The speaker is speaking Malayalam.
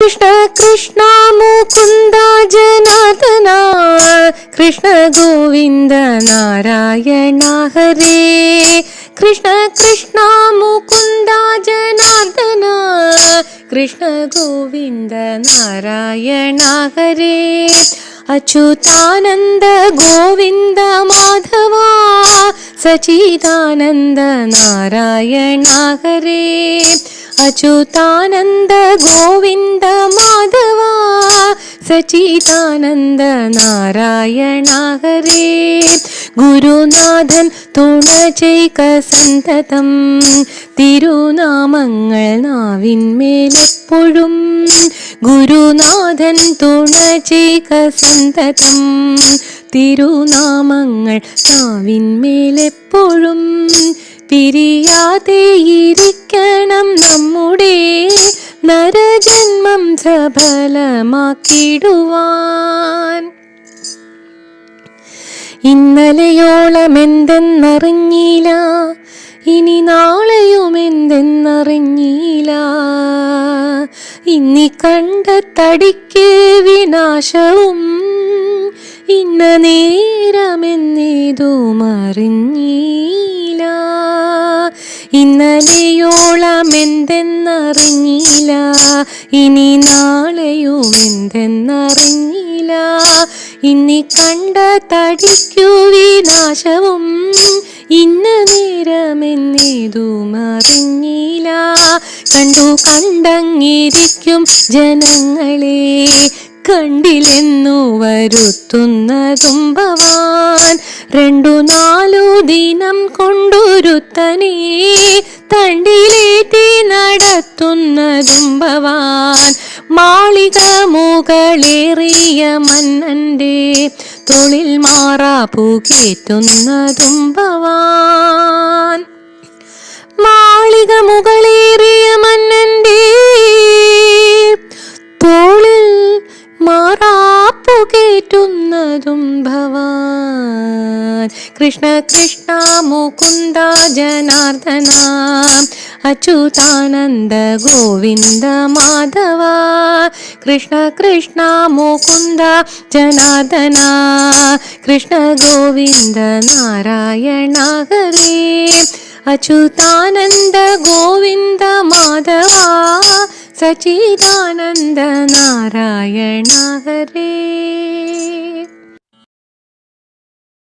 കൃഷ്ണ കൃഷ്ണ മുകുന്ദ ജനാർദ്ദന കൃഷ്ണ ഗോവിന്ദ നാരായണ ഹരേ. കൃഷ്ണ കൃഷ്ണ മുകുന്ദ ജനാർദ്ദന കൃഷ്ണ ഗോവിന്ദ നാരായണ ഹരേ. അച്യുതാനന്ദ ഗോവിന്ദ മാധവ സച്ചിദാനന്ദ നാരായണ ഹരേ. അച്യുതാനന്ദ ഗോവിന്ദ മാധവ സച്ചിദാനന്ദ നാരായണ ഹരേ. ഗുരുനാഥൻ തുണ ചെയ്ക സന്തതം തിരുനാമങ്ങൾ നാവിന്മേലെപ്പോഴും. ഗുരുനാഥൻ തുണ ചെയ്ക സന്തതം തിരുനാമങ്ങൾ നാവിന്മേലെപ്പോഴും. പിരിയാതെയിരിക്കണം നമ്മുടെ നരജന്മം സഫലമാക്കിടുവാൻ. ഇന്നലെയോളം എന്തെന്നറിഞ്ഞില്ല, ഇനി നാളെയും എന്തെന്നറിഞ്ഞില്ല. ഇന്നി കണ്ട തടിക്ക് വിനാശവും ഇന്ന നേരമെന്നേതും അറിഞ്ഞില്ല. ഇന്നലെയോളം എന്തെന്നറിഞ്ഞില്ല, ഇനി നാളെയും എന്തെന്നറിഞ്ഞില്ല. ഇന്നി കണ്ട തടിക്കു വിനാശവും ഇന്ന നേരമെന്നേതും അറിഞ്ഞില്ല. കണ്ടു കണ്ടങ്ങിരിക്കും ജനങ്ങളെ കണ്ടില്ലെന്നു വരുത്തുന്നതും ഭവാൻ. 2-4 ദിനം കൊണ്ടൊരുത്തനെ തണ്ടിലേറ്റി നടത്തുന്നതും ഭവാൻ. മാളിക മുകളേറിയ മന്നന്റെ തൊഴിൽ മാറാപ്പു കേറ്റുന്നതും ഭവാൻ. മാളിക മുകളേറിയ മന്നന്റെ തോളിൽ മാറാപ്പു കേറ്റുന്നതും ഭവാൻ. കൃഷ്ണ കൃഷ്ണ മുകുന്ദ ജനാർദ്ദന അച്യുതാനന്ദ ഗോവിന്ദ മാധവ. കൃഷ്ണ കൃഷ്ണ മുകുന്ദ ജനാർദ്ദന കൃഷ്ണ ഗോവിന്ദ നാരായണ ഹരേ. അച്യുതാനന്ദ ഗോവിന്ദ മാധവ സച്ചിദാനന്ദ നാരായണ ഹരേ.